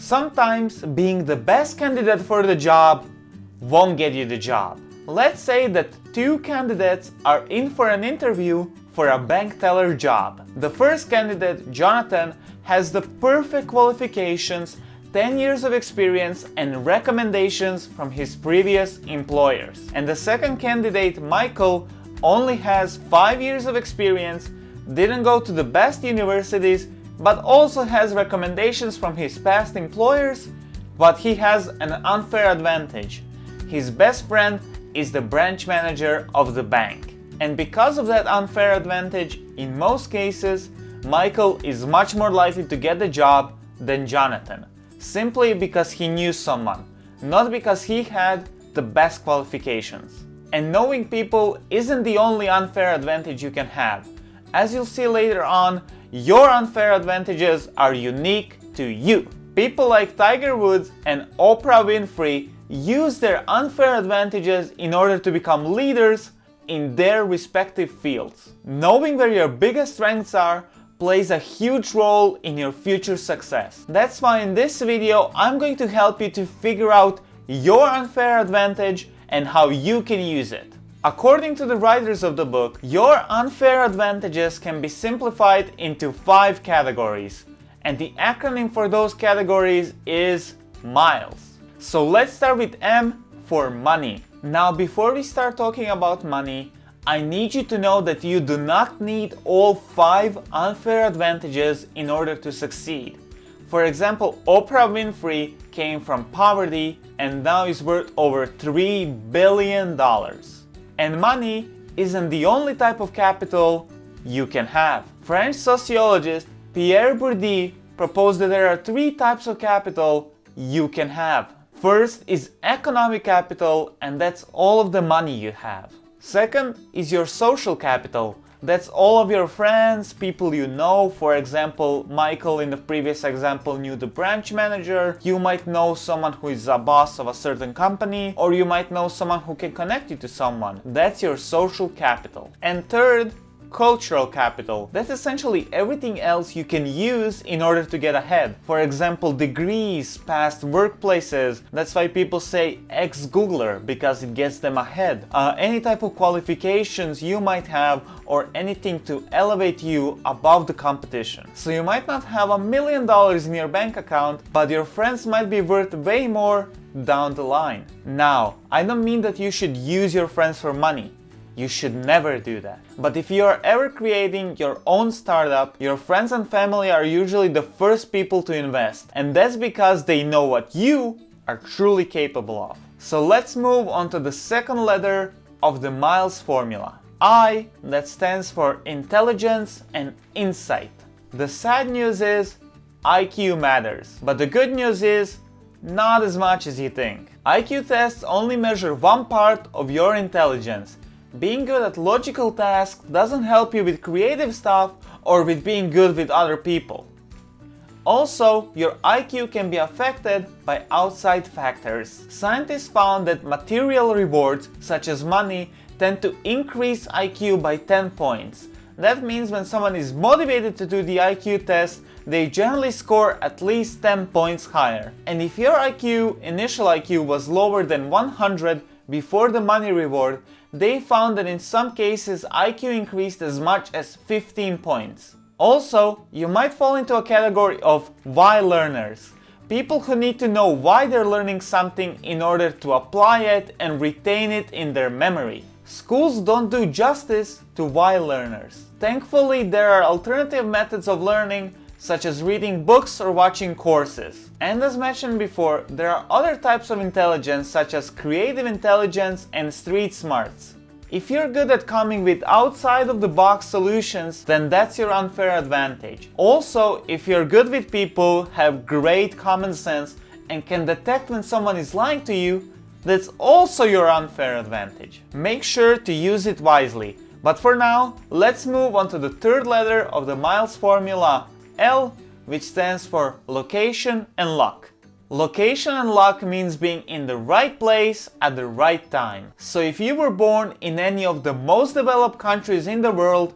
Sometimes being the best candidate for the job won't get you the job. Let's say that two candidates are in for an interview for a bank teller job. The first candidate, Jonathan, has the perfect qualifications, 10 years of experience and recommendations from his previous employers. And the second candidate, Michael, only has 5 years of experience, didn't go to the best universities, but also has recommendations from his past employers, but he has an unfair advantage. His best friend is the branch manager of the bank. And because of that unfair advantage, in most cases, Michael is much more likely to get the job than Jonathan, simply because he knew someone, not because he had the best qualifications. And knowing people isn't the only unfair advantage you can have. As you'll see later on, your unfair advantages are unique to you. People like Tiger Woods and Oprah Winfrey use their unfair advantages in order to become leaders in their respective fields. Knowing where your biggest strengths are plays a huge role in your future success. That's why in this video I'm going to help you to figure out your unfair advantage and how you can use it. According to the writers of the book, your unfair advantages can be simplified into 5 categories, and the acronym for those categories is MILES. So let's start with M for money. Now, before we start talking about money, I need you to know that you do not need all 5 unfair advantages in order to succeed. For example, Oprah Winfrey came from poverty and now is worth over $3 billion. And money isn't the only type of capital you can have. French sociologist Pierre Bourdieu proposed that there are 3 types of capital you can have. First is economic capital, and that's all of the money you have. Second is your social capital. That's all of your friends, people you know. For example, Michael in the previous example knew the branch manager. You might know someone who is a boss of a certain company, or you might know someone who can connect you to someone. That's your social capital. And third, cultural capital. That's essentially everything else you can use in order to get ahead. For example, degrees, past workplaces. That's why people say ex-Googler, because it gets them ahead. Any type of qualifications you might have, or anything to elevate you above the competition. So you might not have $1 million in your bank account, but your friends might be worth way more down the line. Now, I don't mean that you should use your friends for money. You should never do that. But if you are ever creating your own startup, your friends and family are usually the first people to invest. And that's because they know what you are truly capable of. So let's move on to the second letter of the MILES formula. I, that stands for intelligence and insight. The sad news is IQ matters. But the good news is not as much as you think. IQ tests only measure one part of your intelligence. Being good at logical tasks doesn't help you with creative stuff or with being good with other people. Also, your IQ can be affected by outside factors. Scientists found that material rewards, such as money, tend to increase IQ by 10 points. That means when someone is motivated to do the IQ test, they generally score at least 10 points higher. And if your initial IQ was lower than 100 before the money reward, they found that in some cases IQ increased as much as 15 points. Also, you might fall into a category of why learners. People who need to know why they're learning something in order to apply it and retain it in their memory. Schools don't do justice to why learners. Thankfully, there are alternative methods of learning, such as reading books or watching courses. And as mentioned before, there are other types of intelligence, such as creative intelligence and street smarts. If you're good at coming with outside of the box solutions, then that's your unfair advantage. Also, if you're good with people, have great common sense, and can detect when someone is lying to you, that's also your unfair advantage. Make sure to use it wisely. But for now, let's move on to the third letter of the MILES formula, L, which stands for location and luck. Location and luck means being in the right place at the right time. So if you were born in any of the most developed countries in the world,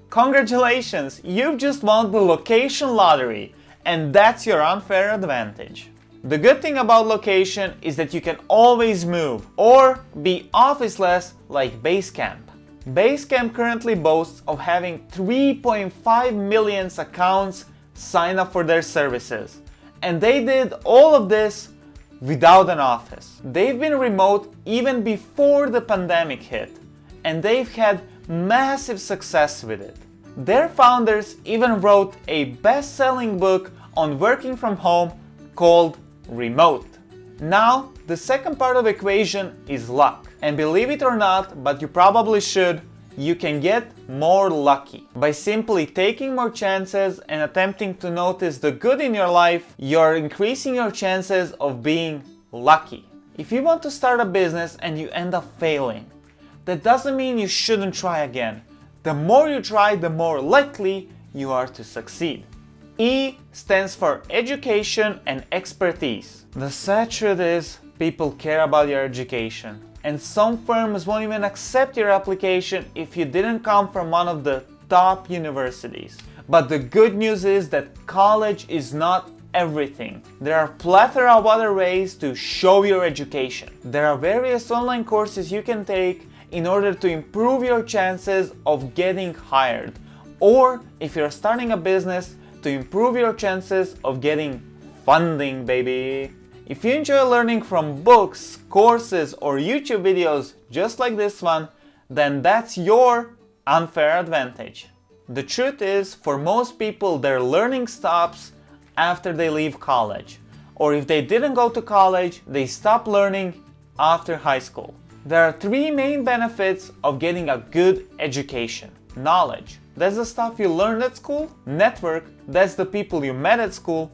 congratulations, you've just won the location lottery, and that's your unfair advantage. The good thing about location is that you can always move or be officeless like Basecamp. Basecamp currently boasts of having 3.5 million accounts sign up for their services. And they did all of this without an office. They've been remote even before the pandemic hit, and they've had massive success with it. Their founders even wrote a best-selling book on working from home called Remote. Now, the second part of the equation is luck. And believe it or not, but you probably should, you can get more lucky. By simply taking more chances and attempting to notice the good in your life, you're increasing your chances of being lucky. If you want to start a business and you end up failing, that doesn't mean you shouldn't try again. The more you try, the more likely you are to succeed. E stands for education and expertise. The sad truth is, people care about your education, and some firms won't even accept your application if you didn't come from one of the top universities. But the good news is that college is not everything. There are a plethora of other ways to show your education. There are various online courses you can take in order to improve your chances of getting hired, or if you're starting a business, to improve your chances of getting funding, baby. If you enjoy learning from books, courses, or YouTube videos just like this one, then that's your unfair advantage. The truth is, for most people, their learning stops after they leave college. Or if they didn't go to college, they stop learning after high school. There are three main benefits of getting a good education. Knowledge, that's the stuff you learned at school. Network, that's the people you met at school.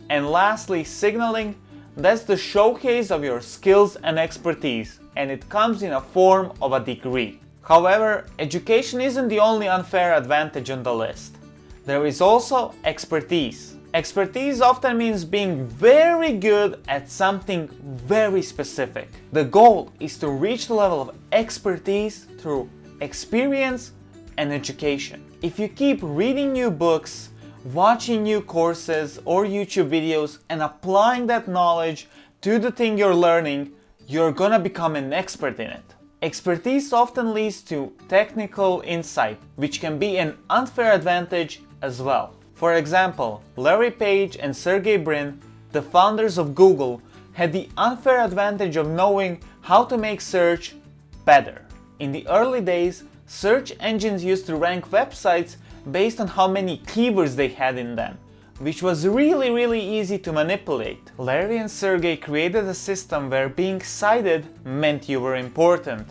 And lastly, signaling, that's the showcase of your skills and expertise, and it comes in a form of a degree. However, education isn't the only unfair advantage on the list. There is also expertise. Expertise often means being very good at something very specific. The goal is to reach the level of expertise through experience and education. If you keep reading new books, watching new courses or YouTube videos and applying that knowledge to the thing you're learning, you're gonna become an expert in it. Expertise often leads to technical insight, which can be an unfair advantage as well. For example, Larry Page and Sergey Brin, the founders of Google, had the unfair advantage of knowing how to make search better. In the early days, search engines used to rank websites based on how many keywords they had in them, which was really easy to manipulate. Larry and Sergey created a system where being cited meant you were important.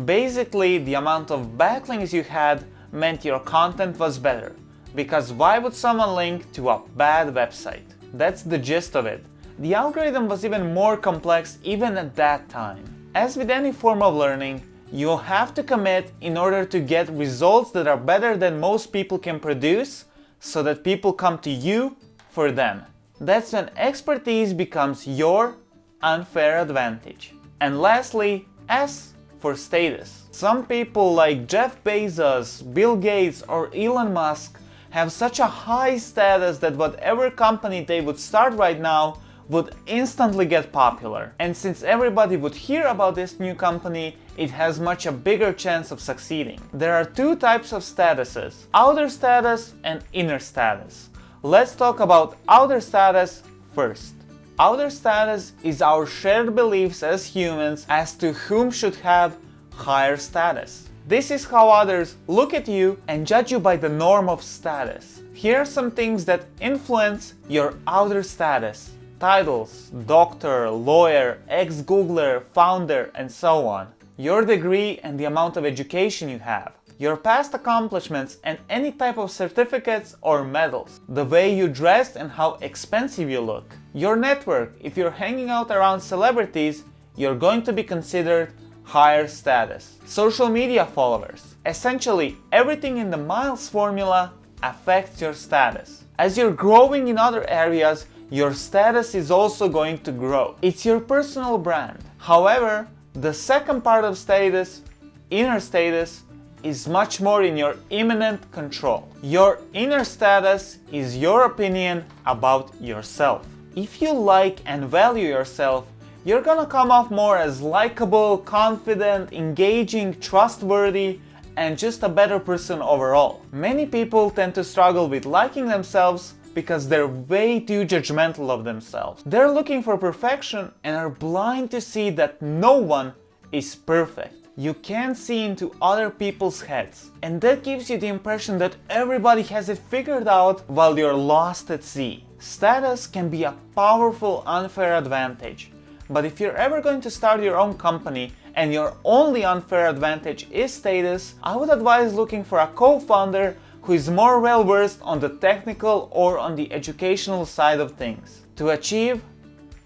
Basically, the amount of backlinks you had meant your content was better, because why would someone link to a bad website? That's the gist of it. The algorithm was even more complex even at that time. As with any form of learning, you'll have to commit in order to get results that are better than most people can produce, so that people come to you for them. That's when expertise becomes your unfair advantage. And lastly, S for status. Some people like Jeff Bezos, Bill Gates, or Elon Musk have such a high status that whatever company they would start right now would instantly get popular. And since everybody would hear about this new company, it has much a bigger chance of succeeding. There are two types of statuses: outer status and inner status. Let's talk about outer status first. Outer status is our shared beliefs as humans as to whom should have higher status. This is how others look at you and judge you by the norm of status. Here are some things that influence your outer status: titles, doctor, lawyer, ex-Googler, founder, and so on. Your degree and the amount of education you have. Your past accomplishments and any type of certificates or medals. The way you dress and how expensive you look. Your network. If you're hanging out around celebrities, you're going to be considered higher status. Social media followers. Essentially, everything in the Miles formula affects your status. As you're growing in other areas, your status is also going to grow. It's your personal brand. However, the second part of status, inner status, is much more in your imminent control. Your inner status is your opinion about yourself. If you like and value yourself, you're gonna come off more as likable, confident, engaging, trustworthy, and just a better person overall. Many people tend to struggle with liking themselves because they're way too judgmental of themselves. They're looking for perfection and are blind to see that no one is perfect. You can't see into other people's heads, and that gives you the impression that everybody has it figured out while you're lost at sea. Status can be a powerful unfair advantage, but if you're ever going to start your own company and your only unfair advantage is status, I would advise looking for a co-founder who is more well versed on the technical or on the educational side of things to achieve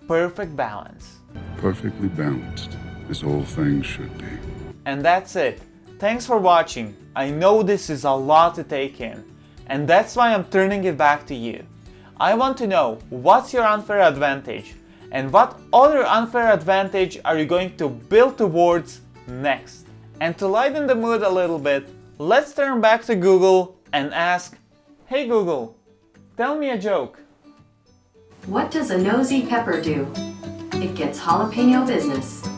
perfect balance. Perfectly balanced, as all things should be. And that's it. Thanks for watching. I know this is a lot to take in, and that's why I'm turning it back to you. I want to know, what's your unfair advantage? And what other unfair advantage are you going to build towards next? And to lighten the mood a little bit, let's turn back to Google and ask, hey Google, tell me a joke. What does a nosy pepper do? It gets jalapeno business.